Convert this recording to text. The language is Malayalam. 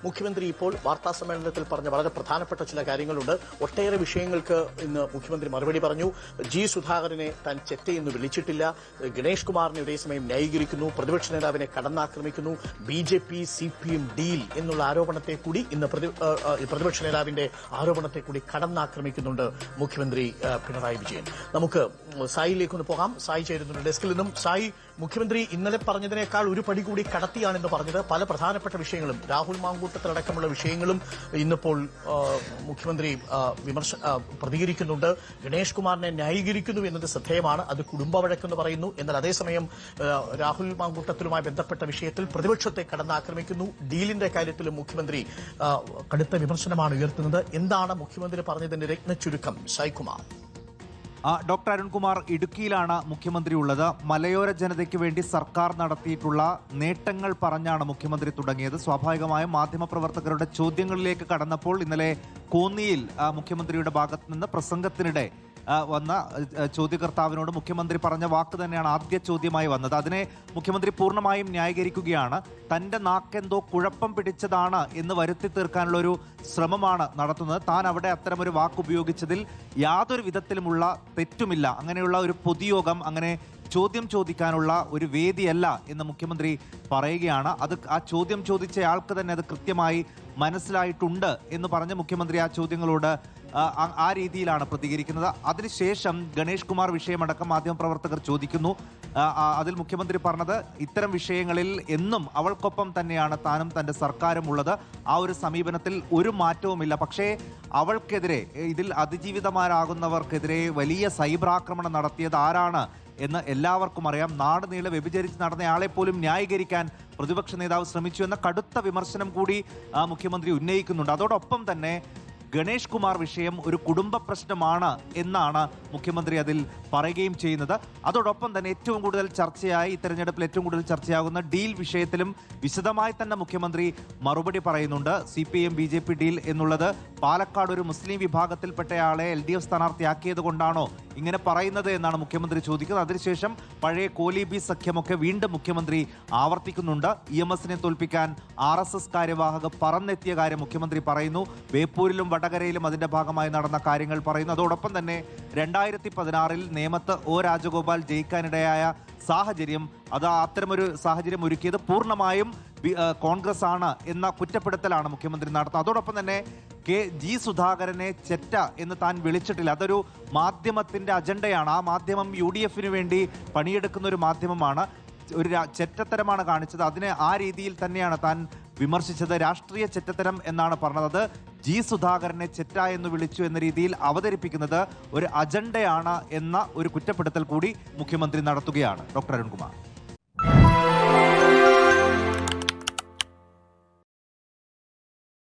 മുഖ്യമന്ത്രി ഇപ്പോൾ വാർത്താ സമ്മേളനത്തിൽ പറഞ്ഞ വളരെ പ്രധാനപ്പെട്ട ചില കാര്യങ്ങളുണ്ട്. ഒട്ടേറെ വിഷയങ്ങൾക്ക് ഇന്ന് മുഖ്യമന്ത്രി മറുപടി പറഞ്ഞു. ജി സുധാകരനെ താൻ ചെറ്റയെന്ന് വിളിച്ചിട്ടില്ല. ഗണേഷ് കുമാറിനെ ഒരേസമയം ന്യായീകരിക്കുന്നു. പ്രതിപക്ഷ നേതാവിനെ കടന്നാക്രമിക്കുന്നു. ബിജെപി CPM ഡീൽ എന്നുള്ള ആരോപണത്തെ കൂടി ഇന്ന് പ്രതിപക്ഷ നേതാവിന്റെ ആരോപണത്തെ കൂടി കടന്നാക്രമിക്കുന്നുണ്ട് മുഖ്യമന്ത്രി പിണറായി വിജയൻ. നമുക്ക് സായിലേക്കൊന്ന് പോകാം. സായി ചേരുന്നുണ്ട് ഡെസ്കിൽ നിന്നും. സായി, മുഖ്യമന്ത്രി ഇന്നലെ പറഞ്ഞതിനേക്കാൾ ഒരു പടി കൂടി കടത്തിയാണെന്ന് പറഞ്ഞത്. പല പ്രധാനപ്പെട്ട വിഷയങ്ങളും രാഹുൽ മാങ്കൂട്ടത്തിലടക്കമുള്ള വിഷയങ്ങളും ഇന്നിപ്പോൾ മുഖ്യമന്ത്രി പ്രതികരിക്കുന്നുണ്ട്. ഗണേഷ് കുമാറിനെ ന്യായീകരിക്കുന്നു എന്നത് ശ്രദ്ധേയമാണ്. അത് കുടുംബ വഴക്കെന്ന് പറയുന്നു. എന്നാൽ അതേസമയം രാഹുൽ മാങ്കൂട്ടത്തിലുമായി ബന്ധപ്പെട്ട വിഷയത്തിൽ പ്രതിപക്ഷത്തെ കടന്നാക്രമിക്കുന്നു. ഡീലിന്റെ കാര്യത്തിലും മുഖ്യമന്ത്രി കടുത്ത വിമർശനമാണ് ഉയർത്തുന്നത്. എന്താണ് മുഖ്യമന്ത്രി പറഞ്ഞതിന്റെ രത്നച്ചുരുക്കം? സായ്കുമാർ. ഡോക്ടർ അരുൺകുമാർ, ഇടുക്കിയിലാണ് മുഖ്യമന്ത്രി ഉള്ളത്. മലയോര ജനതയ്ക്ക് വേണ്ടി സർക്കാർ നടത്തിയിട്ടുള്ള നേട്ടങ്ങൾ പറഞ്ഞാണ് മുഖ്യമന്ത്രി തുടങ്ങിയത്. സ്വാഭാവികമായും മാധ്യമപ്രവർത്തകരുടെ ചോദ്യങ്ങളിലേക്ക് കടന്നപ്പോൾ ഇന്നലെ കോന്നിയിൽ മുഖ്യമന്ത്രിയുടെ ഭാഗത്ത് നിന്ന് പ്രസംഗത്തിനിടെ വന്ന ചോദ്യകർത്താവിനോട് മുഖ്യമന്ത്രി പറഞ്ഞ വാക്ക് തന്നെയാണ് ആദ്യ ചോദ്യമായി വന്നത്. അതിനെ മുഖ്യമന്ത്രി പൂർണ്ണമായും ന്യായീകരിക്കുകയാണ്. തന്റെ നാക്കെന്തോ കുഴപ്പം പിടിച്ചതാണ് എന്ന് വരുത്തി തീർക്കാനുള്ള ഒരു ശ്രമമാണ് നടത്തുന്നത്. താൻ അവിടെ അത്തരമൊരു വാക്ക് ഉപയോഗിച്ചതിൽ യാതൊരു വിധത്തിലുമുള്ള തെറ്റുമില്ല. അങ്ങനെയുള്ള ഒരു പൊതുയോഗം, അങ്ങനെ ചോദ്യം ചോദിക്കാനുള്ള ഒരു വേദിയല്ല എന്ന് മുഖ്യമന്ത്രി പറയുകയാണ്. ആ ചോദ്യം ചോദിച്ചയാൾക്ക് തന്നെ അത് കൃത്യമായി മനസ്സിലായിട്ടുണ്ട് എന്ന് പറഞ്ഞ് മുഖ്യമന്ത്രി ആ ചോദ്യങ്ങളോട് ആ രീതിയിലാണ് പ്രതികരിക്കുന്നത്. അതിനുശേഷം ഗണേഷ് കുമാർ വിഷയമടക്കം മാധ്യമപ്രവർത്തകർ ചോദിക്കുന്നു. അതിൽ മുഖ്യമന്ത്രി പറഞ്ഞത് ഇത്തരം വിഷയങ്ങളിൽ എന്നും അവൾക്കൊപ്പം തന്നെയാണ് താനും തന്റെ സർക്കാരും ഉള്ളത്. ആ ഒരു സമീപനത്തിൽ ഒരു മാറ്റവുമില്ല. പക്ഷേ അവൾക്കെതിരെ, ഇതിൽ അതിജീവിതമാരാകുന്നവർക്കെതിരെ വലിയ സൈബർ ആക്രമണം നടത്തിയത് ആരാണ് എന്ന് എല്ലാവർക്കും അറിയാം. നാട് നീളെ വ്യഭിചരിച്ച് നടന്നയാളെ പോലും ന്യായീകരിക്കാൻ പ്രതിപക്ഷ നേതാവ് ശ്രമിച്ചു എന്ന കടുത്ത വിമർശനം കൂടി മുഖ്യമന്ത്രി ഉന്നയിക്കുന്നുണ്ട്. അതോടൊപ്പം തന്നെ ഗണേഷ് കുമാർ വിഷയം ഒരു കുടുംബ പ്രശ്നമാണ് എന്നാണ് മുഖ്യമന്ത്രി അതിൽ പറയുകയും ചെയ്യുന്നത്. അതോടൊപ്പം തന്നെ ഏറ്റവും കൂടുതൽ ചർച്ചയായി ഈ തെരഞ്ഞെടുപ്പിൽ ഏറ്റവും കൂടുതൽ ചർച്ചയാകുന്ന ഡീൽ വിഷയത്തിലും വിശദമായി തന്നെ മുഖ്യമന്ത്രി മറുപടി പറയുന്നുണ്ട്. CPM BJP ഡീൽ എന്നുള്ളത് പാലക്കാട് ഒരു മുസ്ലിം വിഭാഗത്തിൽപ്പെട്ടയാളെ LDF സ്ഥാനാർത്ഥിയാക്കിയത് കൊണ്ടാണോ ഇങ്ങനെ പറയുന്നത് എന്നാണ് മുഖ്യമന്ത്രി ചോദിക്കുന്നത്. അതിനുശേഷം പഴയ കോലീബി സഖ്യമൊക്കെ വീണ്ടും മുഖ്യമന്ത്രി ആവർത്തിക്കുന്നുണ്ട്. EMSനെ തോൽപ്പിക്കാൻ RSS കാര്യവാഹക പറന്നെത്തിയ കാര്യം മുഖ്യമന്ത്രി പറയുന്നു. ബേപ്പൂരിലും വടകരയിലും അതിന്റെ ഭാഗമായി നടന്ന കാര്യങ്ങൾ പറയുന്നു. അതോടൊപ്പം തന്നെ 2016 നേമത്ത് O രാജഗോപാൽ ജയിക്കാനിടയായ സാഹചര്യം, അത്തരമൊരു സാഹചര്യം ഒരുക്കിയത് പൂർണ്ണമായും കോൺഗ്രസ് ആണ് എന്ന കുറ്റപ്പെടുത്തലാണ് മുഖ്യമന്ത്രി നടത്തുന്നത്. അതോടൊപ്പം തന്നെ ജി സുധാകരനെ ചെറ്റ എന്ന് താൻ വിളിച്ചിട്ടില്ല. അതൊരു മാധ്യമത്തിന്റെ അജണ്ടയാണ്. ആ മാധ്യമം UDFന് വേണ്ടി പണിയെടുക്കുന്ന ഒരു മാധ്യമമാണ്. ഒരു ചെറ്റത്തരമാണ് കാണിച്ചത്. അതിനെ ആ രീതിയിൽ തന്നെയാണ് താൻ വിമർശിച്ചത്. രാഷ്ട്രീയ ചെറ്റത്തരം എന്നാണ് പറഞ്ഞത്. അത് ജി സുധാകരനെ ചെറ്റ എന്ന് വിളിച്ചു എന്ന രീതിയിൽ അവതരിപ്പിക്കുന്നത് ഒരു അജണ്ടയാണ് എന്ന ഒരു കുറ്റപ്പെടുത്തൽ കൂടി മുഖ്യമന്ത്രി നടത്തുകയാണ്. ഡോക്ടർ അരുൺകുമാർ.